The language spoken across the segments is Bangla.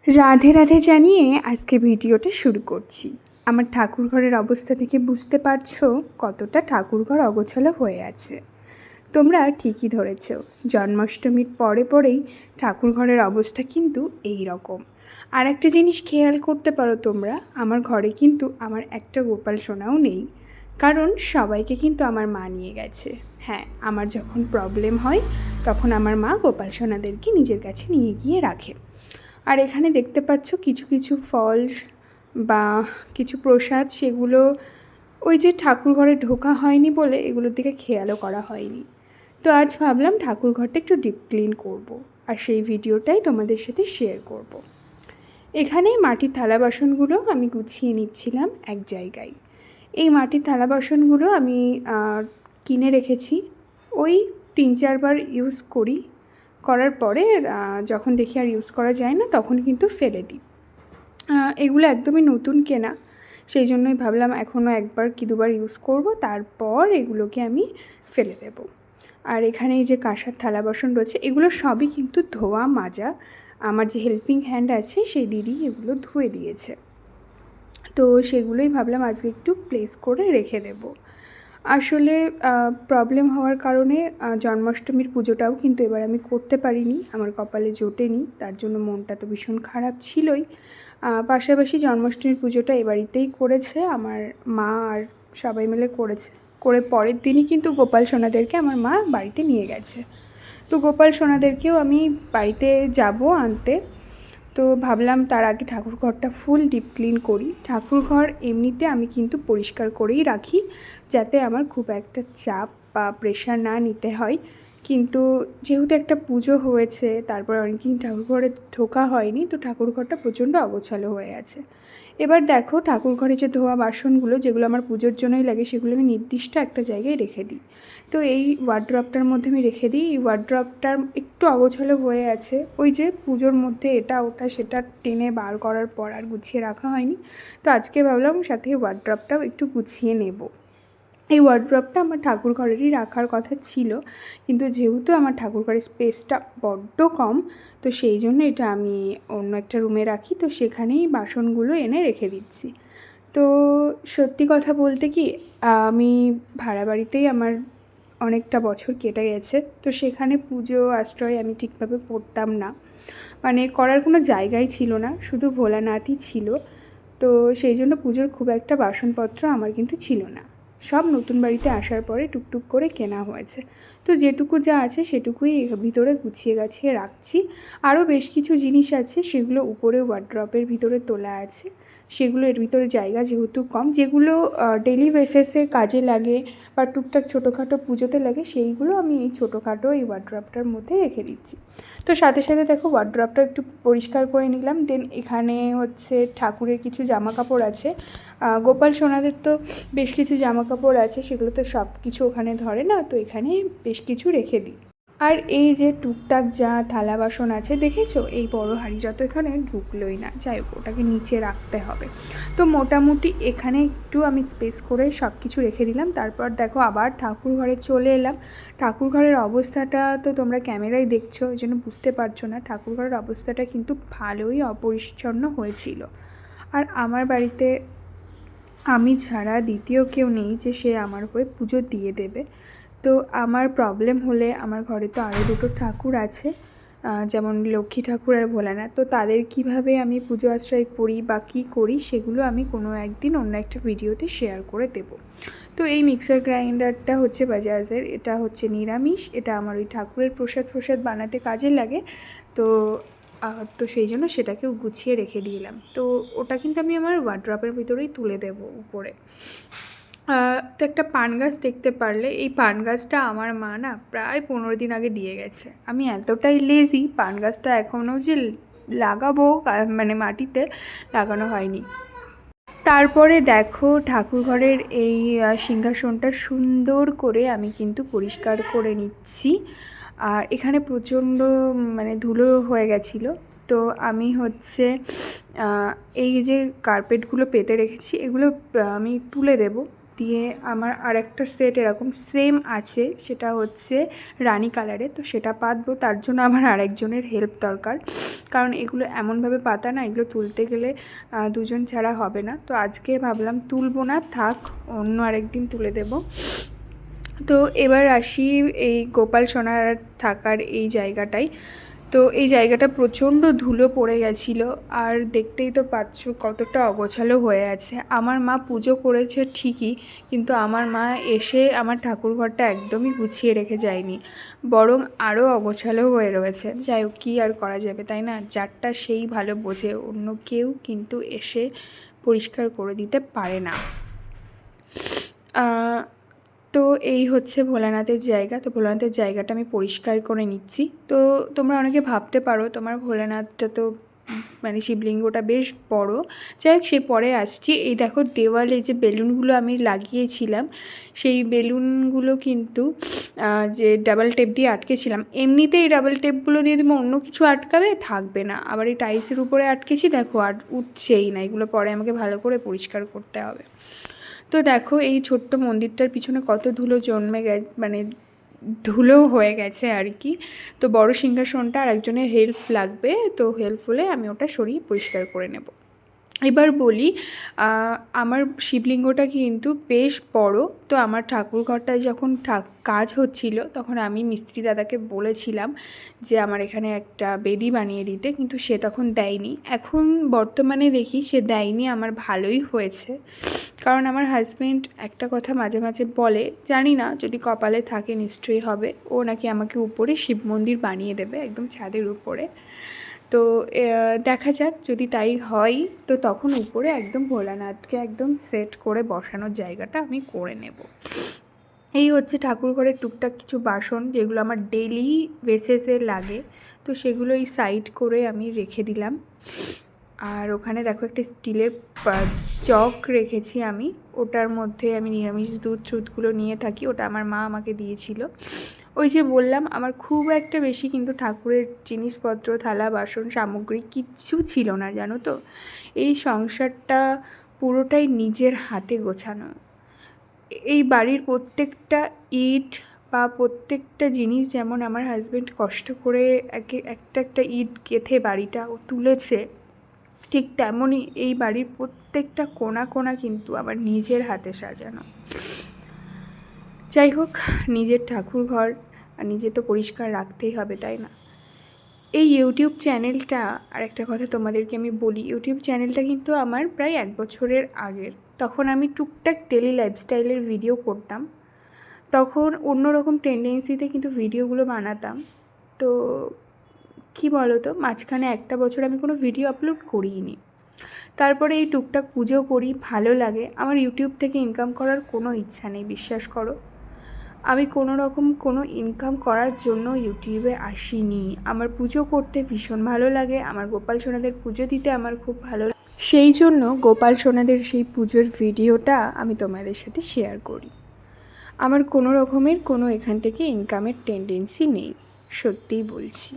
রাধে রাধে জানিয়ে আজকে ভিডিওটা শুরু করছি। আমার ঠাকুরঘরের অবস্থা থেকে বুঝতে পারছো কতটা ঠাকুরঘর অগোছালো হয়ে আছে। তোমরা ঠিকই ধরেছ, জন্মাষ্টমীর পরে পরেই ঠাকুরঘরের অবস্থা কিন্তু এই রকম। আর একটা জিনিস খেয়াল করতে পারো তোমরা, আমার ঘরে কিন্তু আমার একটা গোপাল সোনাও নেই, কারণ সবাইকে কিন্তু আমার মা নিয়ে গেছে। হ্যাঁ, আমার যখন প্রবলেম হয় তখন আমার মা গোপাল সোনাদেরকে নিজের কাছে নিয়ে গিয়ে রাখে। আর এখানে দেখতে পাচ্ছ কিছু কিছু ফল বা কিছু প্রসাদ, সেগুলো ওই যে ঠাকুরঘরে ঢোকা হয়নি বলে এগুলোর দিকে খেয়ালও করা হয়নি। তো আজ ভাবলাম ঠাকুরঘরটা একটু ডিপ ক্লিন করব, আর সেই ভিডিওটাই তোমাদের সাথে শেয়ার করব। এখানে মাটির থালা বাসনগুলো আমি গুছিয়ে নিচ্ছিলাম এক জায়গায়। এই মাটির থালা বাসনগুলো আমি কিনে রেখেছি, ওই 3-4 বার ইউজ করার পরে যখন দেখি আর ইউজ করা যায় না তখন কিন্তু ফেলে দিই। এগুলো একদমই নতুন কেনা, সেই জন্যই ভাবলাম এখনও একবার কি দুবার ইউজ করব, তারপর এগুলোকে আমি ফেলে দেব। আর এখানে এই যে কাঁসার থালা বাসন রয়েছে, এগুলো সবই কিন্তু ধোয়া মাজা। আমার যে হেল্পিং হ্যান্ড আছে সেই দিদি এগুলো ধুয়ে দিয়েছে, তো সেগুলোই ভাবলাম আজকে একটু প্লেস করে রেখে দেব। আসলে প্রবলেম হওয়ার কারণে জন্মাষ্টমীর পুজোটাও কিন্তু এবার আমি করতে পারিনি, আমার কপালে জোটেনি, তার জন্য মনটা তো ভীষণ খারাপ ছিলই। পাশাপাশি জন্মাষ্টমীর পুজোটা এ বাড়িতেই করেছে আমার মা, আর সবাই মিলে করে পরের দিনই কিন্তু গোপাল সোনাদেরকে আমার মা বাড়িতে নিয়ে গেছে। তো গোপাল সোনাদেরকেও আমি বাড়িতে যাব আনতে, তো ভাবলাম তার আগে ঠাকুরঘরটা ফুল ডিপ ক্লিন করি। ঠাকুরঘর এমনিতে আমি কিন্তু পরিষ্কার করেই রাখি, যাতে আমার খুব একটা চাপ বা প্রেশার না নিতে হয়। কিন্তু যেহেতু একটা পুজো হয়েছে, তারপরে অনেকদিন ঠাকুরঘরে ঢোকা হয়নি, তো ঠাকুরঘরটা প্রচণ্ড অগোছালো হয়ে আছে। এবার দেখো, ঠাকুরঘরে যে ধোয়া বাসনগুলো যেগুলো আমার পুজোর জন্যই লাগে, সেগুলো আমি নির্দিষ্ট একটা জায়গায় রেখে দিই। তো এই ওয়ার্ড্রপটার মধ্যে আমি রেখে দিই। এই ওয়ার্ড্রপটার একটু অগোছালো হয়ে আছে, ওই যে পুজোর মধ্যে এটা ওটা সেটা টেনে বার করার পর আর গুছিয়ে রাখা হয়নি। তো আজকে ভাবলাম সাথে ওয়ার্ড্রপটাও একটু গুছিয়ে নেব। এই ওয়ার্ড্রপটা আমার ঠাকুরঘরেরই রাখার কথা ছিল, কিন্তু যেহেতু আমার ঠাকুরঘরের স্পেসটা বড্ড কম, তো সেই জন্য এটা আমি অন্য একটা রুমে রাখি, তো সেখানেই বাসনগুলো এনে রেখে দিচ্ছি। তো সত্যি কথা বলতে কি, আমি ভাড়া বাড়িতেই আমার অনেকটা বছর কেটে গেছে, তো সেখানে পুজো আশ্রয় আমি ঠিকভাবে করতাম না, মানে করার কোনো জায়গাই ছিল না, শুধু ভোলানাথই ছিল। তো সেই জন্য পুজোর খুব একটা বাসনপত্র আমার কিন্তু ছিল না, সব নতুন বাড়িতে আসার পরে টুকটুক করে কেনা হয়েছে। তো যেটুকু যা আছে সেটুকুই ভিতরে গুছিয়ে গাছিয়ে রাখছি। আরও বেশ কিছু জিনিস আছে, সেগুলো উপরে ওয়ার্ড্রপের ভিতরে তোলা আছে, সেগুলো এর ভিতরে জায়গা যেহেতু কম, যেগুলো ডেলি বেসিসে কাজে লাগে বা টুকটাক ছোটোখাটো পুজোতে লাগে, সেইগুলো আমি এই ছোটোখাটো এই ওয়ার্ড্রপটার মধ্যে রেখে দিচ্ছি। তো সাথে সাথে দেখো ওয়ার্ড্রপটা একটু পরিষ্কার করে নিলাম। দেন এখানে হচ্ছে ঠাকুরের কিছু জামা কাপড় আছে, গোপাল সোনাদের তো বেশ কিছু জামা কাপড় আছে, সেগুলো তো সব কিছু ওখানে ধরে না, তো এখানে বেশ কিছু রেখে দিই। আর এই যে টুকটাক যা থালা বাসন আছে দেখেছো, এই বড় হাঁড়িটা তো এখানে ঢুকলোই না, যাই হোক ওটাকে নিচে রাখতে হবে। তো মোটামুটি এখানে একটু আমি স্পেস করে সব কিছু রেখে দিলাম। তারপর দেখো আবার ঠাকুরঘরে চলে এলাম। ঠাকুরঘরের অবস্থাটা তো তোমরা ক্যামেরায় দেখছো, ওই জন্য বুঝতে পারছো না, ঠাকুরঘরের অবস্থাটা কিন্তু ভালোই অপরিচ্ছন্ন হয়েছিল। আর আমার বাড়িতে আমি ছাড়া দ্বিতীয় কেউ নেই যে সে আমার হয়ে পুজো দিয়ে দেবে। তো আমার প্রবলেম হলে আমার ঘরে তো আরও দুটো ঠাকুর আছে, যেমন লক্ষ্মী ঠাকুর আর ভোলানাথ, তো তাদের কিভাবে আমি পুজো আশ্রয় করি বা কী করি সেগুলো আমি কোনো একদিন অন্য একটা ভিডিওতে শেয়ার করে দেব। তো এই মিক্সার গ্রাইন্ডারটা হচ্ছে বাজাজের, এটা হচ্ছে নিরামিষ, এটা আমার ওই ঠাকুরের প্রসাদ বানাতে কাজে লাগে। তো তো সেই জন্য সেটাকেও গুছিয়ে রেখে দিলাম। তো ওটা কিন্তু আমি আমার ওয়ার্ড্রপের ভিতরেই তুলে দেব উপরে। তো একটা পান গাছ দেখতে পারলে, এই পান গাছটা আমার মা না প্রায় 15 দিন আগে দিয়ে গেছে। আমি এতটাই লেজি, পান গাছটা এখনও যে লাগাবো মানে মাটিতে লাগানো হয়নি। তারপরে দেখো ঠাকুরঘরের এই সিংহাসনটা সুন্দর করে আমি কিন্তু পরিষ্কার করে নিচ্ছি। আর এখানে প্রচণ্ড মানে ধুলো হয়ে গেছিলো, তো আমি হচ্ছে এই যে কার্পেটগুলো পেতে রেখেছি এগুলো আমি তুলে দেব। দিয়ে আমার আরেকটা সেট এরকম সেম আছে, সেটা হচ্ছে রানি কালারে। তো সেটা পাতবো, তার জন্য আমার আরেকজনের হেল্প দরকার, কারণ এগুলো এমনভাবে পাতা না, এগুলো তুলতে গেলে দুজন ছাড়া হবে না। তো আজকে ভাবলাম তুলবো না, থাক, অন্য আরেকদিন তুলে দেব। তো এবার আসি এই গোপাল সোনার থাকার এই জায়গাটায়। তো এই জায়গাটা প্রচণ্ড ধুলো পড়ে গেছিলো, আর দেখতেই তো পাচ্ছ কতটা অগোছালো হয়ে আছে। আমার মা পুজো করেছে ঠিকই, কিন্তু আমার মা এসে আমার ঠাকুরঘরটা একদমই গুছিয়ে রেখে যায়নি, বরং আরও অগোছালো হয়ে রয়েছে। যাই হোক, কী আর করা যাবে, তাই না? যারটা সেই ভালো বোঝে, অন্য কেউ কিন্তু এসে পরিষ্কার করে দিতে পারে না। তো এই হচ্ছে ভোলানাথের জায়গা। তো ভোলানাথের জায়গাটা আমি পরিষ্কার করে নিচ্ছি। তো তোমরা অনেকে ভাবতে পারো তোমার ভোলানাথটা তো মানে শিবলিঙ্গটা বেশ বড়। যাই হোক, সে পরে আসছি। এই দেখো, দেওয়ালে যে বেলুনগুলো আমি লাগিয়েছিলাম, সেই বেলুনগুলো কিন্তু যে ডাবল টেপ দিয়ে আটকেছিলাম, এমনিতে এই ডাবল টেপগুলো দিয়ে তুমি অন্য কিছু আটকাবে, থাকবে না। আবার এই টাইলসের উপরে আটকেছি, দেখো আর উঠছেই না। এগুলো পরে আমাকে ভালো করে পরিষ্কার করতে হবে। তো দেখো, এই ছোট্ট মন্দিরটার পিছনে কত ধুলো জন্মে মানে ধুলো হয়ে গেছে আর কি। তো বড় সিংহাসনটা আর একজনের হেল্প লাগবে, তো হেল্প হলে আমি ওটা সরিয়ে পরিষ্কার করে নেব। এবার বলি, আমার শিবলিঙ্গটা কিন্তু বেশ বড়। তো আমার ঠাকুরঘরটায় যখন কাজ হচ্ছিল, তখন আমি মিস্ত্রি দাদাকে বলেছিলাম যে আমার এখানে একটা বেদি বানিয়ে দিতে, কিন্তু সে তখন দেয়নি। এখন বর্তমানে দেখি সে দেয়নি, আমার ভালোই হয়েছে। কারণ আমার হাজব্যান্ড একটা কথা মাঝে মাঝে বলে, জানি না, যদি কপালে থাকে নিশ্চয়ই হবে, ও নাকি আমাকে উপরে শিব মন্দির বানিয়ে দেবে, একদম ছাদের উপরে। তো দেখা যাক, যদি তাই হয় তো তখন উপরে একদম ভোলানাথকে একদম সেট করে বসানোর জায়গাটা আমি করে নেব। এই হচ্ছে ঠাকুরঘরের টুকটাক কিছু বাসন, যেগুলো আমার ডেইলি বেসিসে লাগে। তো সেগুলো এই সাইড করে আমি রেখে দিলাম। আর ওখানে দেখো একটা স্টিলের জগ রেখেছি আমি, ওটার মধ্যে আমি নিরামিষ দুধগুলো নিয়ে থাকি। ওটা আমার মা আমাকে দিয়েছিল। ওই যে বললাম, আমার খুব একটা বেশি কিন্তু ঠাকুরের জিনিসপত্র, থালা বাসন সামগ্রী কিচ্ছু ছিল না, জানো তো। এই সংসারটা পুরোটাই নিজের হাতে গোছানো। এই বাড়ির প্রত্যেকটা ইট বা প্রত্যেকটা জিনিস, যেমন আমার হাজব্যান্ড কষ্ট করে একটা ইট গেঁথে বাড়িটা ও তুলেছে, ঠিক তেমনই এই বাড়ির প্রত্যেকটা কোণা কোণা কিন্তু আমার নিজের হাতে সাজানো। যাই হোক, নিজের ঠাকুরঘর আর নিজে তো পরিষ্কার রাখতেই হবে, তাই না? এই ইউটিউব চ্যানেলটা, আর একটা কথা তোমাদেরকে আমি বলি, ইউটিউব চ্যানেলটা কিন্তু আমার প্রায় 1 বছরের আগের। তখন আমি টুকটাক ডেলি লাইফস্টাইলের ভিডিও করতাম, তখন অন্যরকম টেন্ডেন্সিতে কিন্তু ভিডিওগুলো বানাতাম। তো কী বলো তো, মাঝখানে 1 বছর আমি কোনো ভিডিও আপলোড করিনি। তারপরে এই টুকটাক পুজো করি, ভালো লাগে। আমার ইউটিউব থেকে ইনকাম করার কোনো ইচ্ছা নেই, বিশ্বাস করো। আমি কোনো রকম কোনো ইনকাম করার জন্য ইউটিউবে আসিনি। আমার পুজো করতে ভীষণ ভালো লাগে, আমার গোপাল সোনাদের পুজো দিতে আমার খুব ভালো লাগে। সেই জন্য গোপাল সোনাদের সেই পুজোর ভিডিওটা আমি তোমাদের সাথে শেয়ার করি। আমার কোনো রকমের কোনো এখান থেকে ইনকামের টেন্ডেন্সি নেই, সত্যিই বলছি।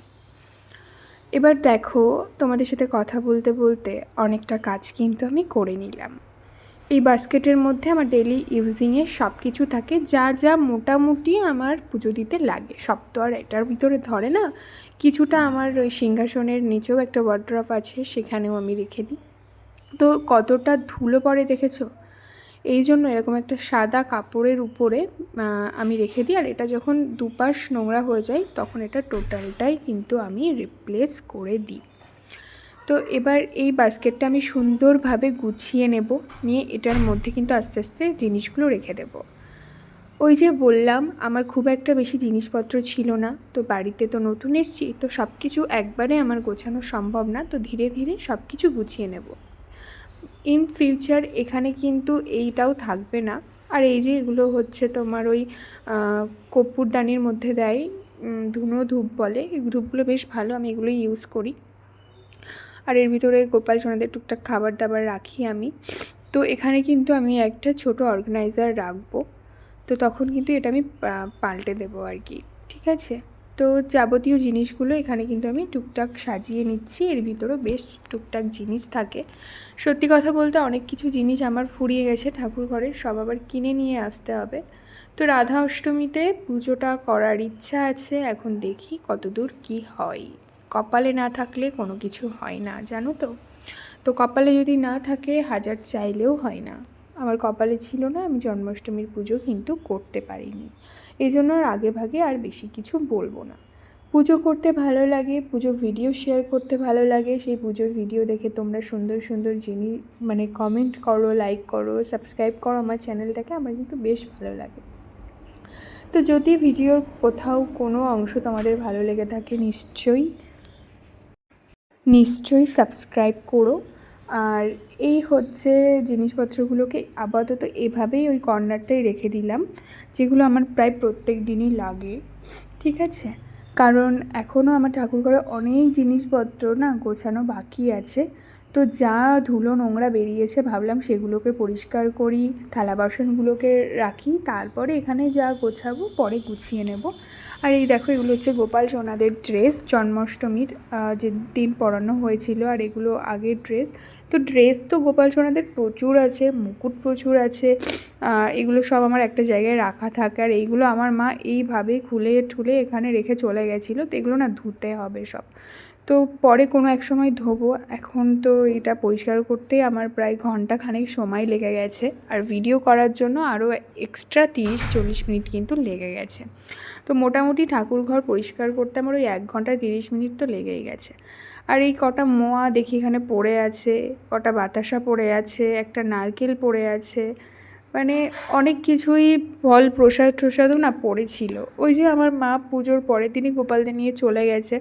এবার দেখো, তোমাদের সাথে কথা বলতে বলতে অনেকটা কাজ কিন্তু আমি করে নিলাম। এই বাস্কেটের মধ্যে আমার ডেলি ইউজিংয়ে সব কিছু থাকে, যা যা মোটামুটি আমার পুজো দিতে লাগে। সব তো আর এটার ভিতরে ধরে না। কিছুটা আমার ওই সিংহাসনের নিচেও একটা ওয়ার্ড্রপ আছে, সেখানেও আমি রেখে দিই। তো কতটা ধুলো পড়ে দেখেছো? এই জন্য এরকম একটা সাদা কাপড়ের উপরে আমি রেখে দিই। আর এটা যখন দুপাশ নোংরা হয়ে যায়, তখন এটা টোটালটাই কিন্তু আমি রিপ্লেস করে দিই। তো এবার এই বাস্কেটটা আমি সুন্দরভাবে গুছিয়ে নেব, নিয়ে এটার মধ্যে কিন্তু আস্তে আস্তে জিনিসগুলো রেখে দেব। ওই যে বললাম, আমার খুব একটা বেশি জিনিসপত্র ছিল না। তো বাড়িতে তো নতুন এসেছি, তো সব কিছু একবারে আমার গোছানো সম্ভব না। তো ধীরে ধীরে সব কিছু গুছিয়ে নেব। ইন ফিউচার এখানে কিন্তু এইটাও থাকবে না। আর এই যে এগুলো হচ্ছে তোমার ওই কর্পূরদানির মধ্যে দেয়, ধুনো ধূপ বলে, এই ধূপগুলো বেশ ভালো, আমি এগুলোই ইউজ করি। আর এর ভিতরে গোপাল সোনাদের টুকটাক খাবার দাবার রাখি আমি। তো এখানে কিন্তু আমি একটা ছোট অর্গানাইজার রাখবো, তো তখন কিন্তু এটা আমি পাল্টে দেবো আর কি, ঠিক আছে? তো যাবতীয় জিনিসগুলো এখানে কিন্তু আমি টুকটাক সাজিয়ে নিচ্ছি। এর ভিতরেও বেশ টুকটাক জিনিস থাকে। সত্যি কথা বলতে অনেক কিছু জিনিস আমার ফুরিয়ে গেছে ঠাকুর ঘরের, সব আবার কিনে নিয়ে আসতে হবে। তো রাধা অষ্টমীতে পুজোটা করার ইচ্ছা আছে, এখন দেখি কতদূর কি হয়। কপালে না থাকলে কোনো কিছু হয় না, জানো তো। তো কপালে যদি না থাকে হাজার চাইলেও হয় না। আমার কপালে ছিল না, আমি জন্মাষ্টমীর পুজো কিন্তু করতে পারিনি। এই জন্য আর আগে ভাগে আর বেশি কিছু বলবো না। পুজো করতে ভালো লাগে, পুজো ভিডিও শেয়ার করতে ভালো লাগে। সেই পুজোর ভিডিও দেখে তোমরা সুন্দর সুন্দর জিনিস কমেন্ট করো, লাইক করো, সাবস্ক্রাইব করো আমার চ্যানেলটাকে, আমার কিন্তু বেশ ভালো লাগে। তো যদি ভিডিওর কোথাও কোনো অংশ তোমাদের ভালো লেগে থাকে নিশ্চয়ই সাবস্ক্রাইব করো। আর এই হচ্ছে জিনিসপত্রগুলোকে আপাতত এভাবেই ওই কর্নারটাই রেখে দিলাম, যেগুলো আমার প্রায় প্রত্যেক দিনই লাগে, ঠিক আছে। কারণ এখনও আমার ঠাকুরঘরে অনেক জিনিসপত্র না গোছানো বাকি আছে। তো যা ধুলো নোংরা বেরিয়েছে ভাবলাম সেগুলোকে পরিষ্কার করি, থালা বাসনগুলোকে রাখি, তারপরে এখানে যা গোছাবো পরে গুছিয়ে নেব। আর এই দেখো, এগুলো হচ্ছে গোপাল সোনাদের ড্রেস, জন্মাষ্টমীর যে দিন পরানো হয়েছিল, আর এগুলো আগের ড্রেস। তো ড্রেস তো গোপাল সোনাদের প্রচুর আছে, মুকুট প্রচুর আছে, আর এগুলো সব আমার একটা জায়গায় রাখা থাকে। আর এইগুলো আমার মা এইভাবে খুলে ঠুলে এখানে রেখে চলে গেছিলো। তো এগুলো না ধুতে হবে সব, তো পরে কোনো এক সময় ধোবো। এখন তো এটা পরিষ্কার করতেই আমার প্রায় ঘন্টাখানেক সময় লেগে গেছে, আর ভিডিও করার জন্য আরও এক্সট্রা 30-40 মিনিট কিন্তু লেগে গেছে। তো মোটামুটি ঠাকুরঘর পরিষ্কার করতে আমার ওই 1 ঘন্টা 30 মিনিট তো লেগেই গেছে। আর এই কটা মোয়া দেখি এখানে পড়ে আছে, কটা বাতাসা পড়ে আছে, একটা নারকেল পড়ে আছে, অনেক কিছুই ফল প্রসাদও না পড়েছিল। ওই যে আমার মা পুজোর পরের দিনই গোপালদের নিয়ে চলে গেছে,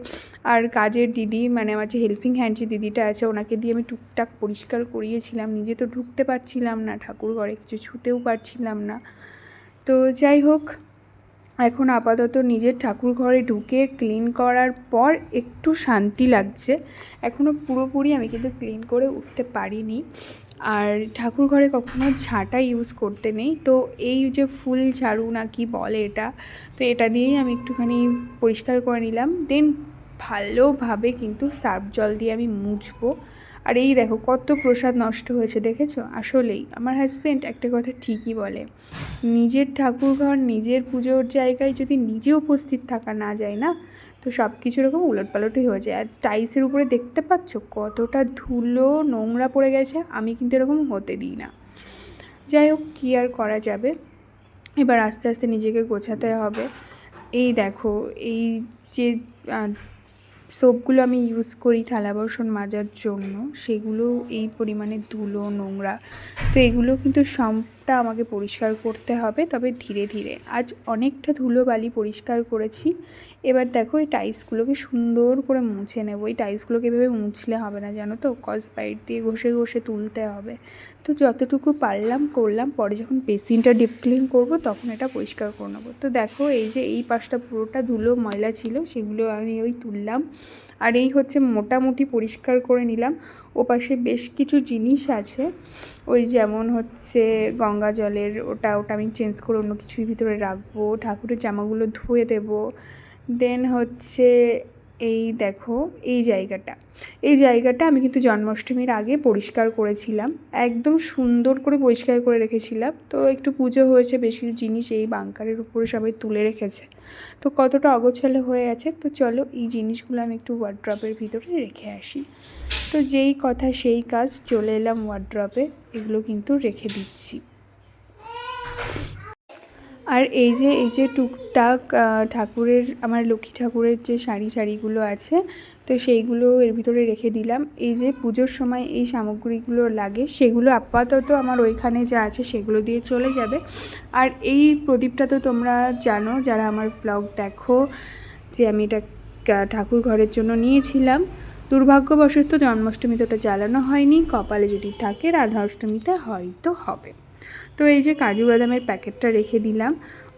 আর কাজের দিদি আমার যে হেল্পিং হ্যান্ড যে দিদিটা আছে ওনাকে দিয়ে আমি টুকটাক পরিষ্কার করিয়েছিলাম। নিজে তো ঢুকতে পারছিলাম না ঠাকুর ঘরে, কিছু ছুঁতেও পারছিলাম না। তো যাই হোক, এখন আপাতত নিজের ঠাকুর ঘরে ঢুকে ক্লিন করার পর একটু শান্তি লাগছে। এখনও পুরোপুরি আমি কিন্তু ক্লিন করে উঠতে পারিনি। আর ঠাকুর ঘরে কখনো ঝাঁটা ইউজ করতে নেই, তো এই যে ফুল ঝাড়ু না কি বলে এটা, তো এটা দিয়েই আমি একটুখানি পরিষ্কার করে নিলাম। দেন ভালোভাবে কিন্তু সার্ফ জল দিয়ে আমি মুছবো। আর এই দেখো কত প্রসাদ নষ্ট হয়েছে, দেখেছো। আসলেই আমার হাজব্যান্ড একটা কথা ঠিকই বলে, নিজের ঠাকুরঘর নিজের পুজোর জায়গায় যদি নিজে উপস্থিত থাকা না যায় না, তো সব কিছু এরকম উলটপালটই হয়ে যায়। আর টাইলসের উপরে দেখতে পাচ্ছ কতটা ধুলো নোংরা পড়ে গেছে, আমি কিন্তু এরকম হতে দিই না। যাই হোক, কী আর করা যাবে, এবার আস্তে আস্তে নিজেকে গোছাতে হবে। এই দেখো, এই যে সোপগুলো আমি ইউজ করি থালা বাসন মাজার জন্য, সেগুলো এই পরিমাণে ধুলো নোংরা, তো এগুলো কিন্তু সবটা আমাকে পরিষ্কার করতে হবে, তবে ধীরে ধীরে। আজ অনেকটা ধুলোবালি পরিষ্কার করেছি। এবার দেখো এই টাইলসগুলোকে সুন্দর করে মুছে নেব। এই টাইলসগুলোকে এভাবে মুছলে হবে না, জানো তো, স্পাইট দিয়ে ঘষে ঘষে তুলতে হবে। তো যতটুকু পারলাম করলাম, পরে যখন বেসিনটা ডিপ ক্লিন করবো তখন এটা পরিষ্কার করে নেবো। তো দেখো এই যে এই পাশটা পুরোটা ধুলো ময়লা ছিল, সেগুলো আমি তুললাম। আর এই হচ্ছে মোটামুটি পরিষ্কার করে নিলাম। ওপাশে বেশ কিছু জিনিস আছে, ওই যেমন হচ্ছে গঙ্গা জলের ওটা আমি চেঞ্জ করে অন্য কিছুর ভিতরে রাখবো, ঠাকুরের জামাগুলো ধুয়ে দেবো। দেন হচ্ছে এই দেখো এই জায়গাটা আমি কিন্তু জন্মাষ্টমীর আগে পরিষ্কার করেছিলাম, একদম সুন্দর করে পরিষ্কার করে রেখেছিলাম। তো একটু পুজো হয়েছে, বেশি জিনিস এই বাঙ্কারের উপরে সবাই তুলে রেখেছে, তো কতটা অগোছালো হয়ে আছে। তো চলো এই জিনিসগুলো আমি একটু ওয়ার্ড্রপের ভিতরে রেখে আসি। তো যেই কথা সেই কাজ, চলে এলাম ওয়ার্ড্রপে, এগুলো কিন্তু রেখে দিচ্ছি। আর এই যে টুকটাক ঠাকুরের, আমার লক্ষ্মী ঠাকুরের যে শাড়িগুলো আছে, তো সেইগুলো এর ভিতরে রেখে দিলাম। এই যে পুজোর সময় এই সামগ্রীগুলো লাগে, সেগুলো আপাতত আমার ওইখানে যা আছে সেগুলো দিয়ে চলে যাবে। আর এই প্রদীপটা তো তোমরা জানো যারা আমার ব্লগ দেখো, যে আমি এটা ঠাকুর ঘরের জন্য নিয়েছিলাম। দুর্ভাগ্যবশত জন্মাষ্টমীতে ওটা জ্বালানো হয়নি, কপালে যদি থাকে রাধা অষ্টমীতে হয়তো হবে। তো এই যে কাজু বাদামের প্যাকেটটা রেখে দিলাম,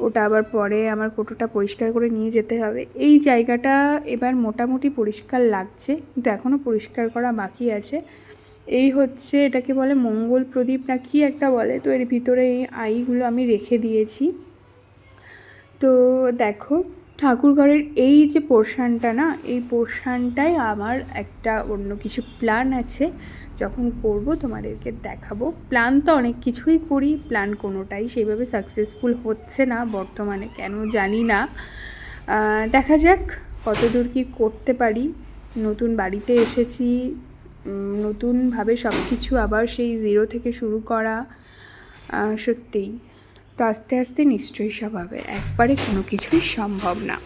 ওটা আবার পরে আমার কোটোটা পরিষ্কার করে নিয়ে যেতে হবে। এই জায়গাটা এবার মোটামুটি পরিষ্কার লাগছে, কিন্তু এখনও পরিষ্কার করা বাকি আছে। এই হচ্ছে এটাকে বলে মঙ্গল প্রদীপ না কি একটা বলে, তো এর ভিতরে এই আইগুলো আমি রেখে দিয়েছি। তো দেখো ঠাকুরঘরের এই যে পোর্শানটা না, এই পোর্শানটাই আমার একটা অন্য কিছু প্ল্যান আছে, যখন করব তোমাদেরকে দেখাবো। প্ল্যান তো অনেক কিছুই করি, প্ল্যান কোনোটাই সেইভাবে সাকসেসফুল হচ্ছে না বর্তমানে, কেন জানি না। দেখা যাক কতদূর কী করতে পারি। নতুন বাড়িতে এসেছি, নতুনভাবে সব কিছু আবার সেই জিরো থেকে শুরু করা, সত্যিই তো আস্তে আস্তে নিশ্চয়ই সব হবে, একবারে কোনো কিছুই সম্ভব না।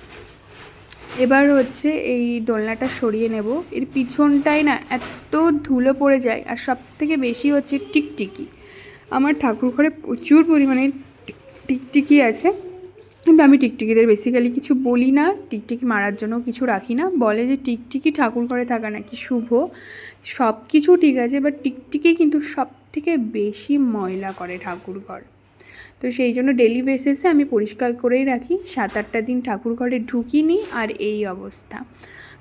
এবার হচ্ছে এই দোলনাটা সরিয়ে নেব। এর পিছনটায় না এত ধুলো পড়ে যায়, আর সব থেকে বেশি হচ্ছে টিকটিকি। আমার ঠাকুর ঘরে প্রচুর পরিমাণে টিকটিকি আছে, কিন্তু আমি টিকটিকিদের বেসিক্যালি কিছু বলি না, টিকটিকি মারার জন্য কিছু রাখি না। বলে যে টিকটিকি ঠাকুর ঘরে থাকা নাকি শুভ, সব কিছু ঠিক আছে, বাট টিকটিকি কিন্তু সব থেকে বেশি ময়লা করে ঠাকুর ঘর। তো সেই জন্য ডেলি বেসিসে আমি পরিষ্কার করেই রাখি। 7-8টা দিন ঠাকুর ঘরে ঢুকিনি, আর এই অবস্থা।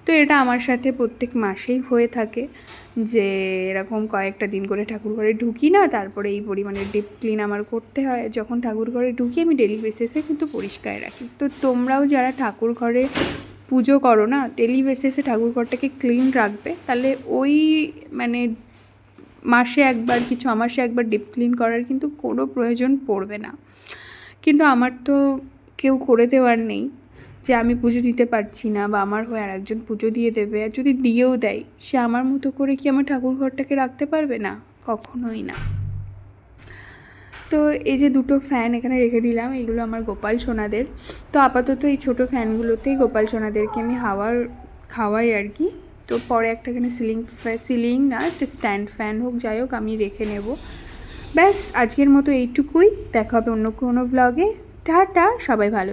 তো এটা আমার সাথে প্রত্যেক মাসেই হয়ে থাকে, যে এরকম কয়েকটা দিন করে ঠাকুর ঘরে ঢুকি না, তারপরে এই পরিমাণে ডিপ ক্লিন আমার করতে হয়। যখন ঠাকুর ঘরে ঢুকি আমি ডেলি বেসিসে কিন্তু পরিষ্কার রাখি। তো তোমরাও যারা ঠাকুর ঘরে পুজো করো না, ডেলি বেসিসে ঠাকুর ঘরটাকে ক্লিন রাখবে, তাহলে ওই মানে মাসে একবার কি 6 মাসে একবার ডিপ ক্লিন করার কিন্তু কোনো প্রয়োজন পড়বে না। কিন্তু আমার তো কেউ করে দেওয়ার নেই, যে আমি পুজো দিতে পারছি না বা আমার হয়ে আর একজন পুজো দিয়ে দেবে। আর যদি দিয়েও দেয়, সে আমার মতো করে কি আমার ঠাকুর ঘরটাকে রাখতে পারবে? না, কখনোই না। তো এই যে দুটো ফ্যান এখানে রেখে দিলাম, এগুলো আমার গোপাল সোনাদের। তো আপাতত এই ছোটো ফ্যানগুলোতেই গোপাল সোনাদেরকে আমি খাওয়াই আর কি। তো পরে একটা এখানে সিলিং না, একটা স্ট্যান্ড ফ্যান হোক, যাই হোক, আমি রেখে নেব। ব্যাস, আজকের মতো এইটুকুই। দেখা হবে অন্য কোনো ভ্লগে। টাটা, সবাই ভালো।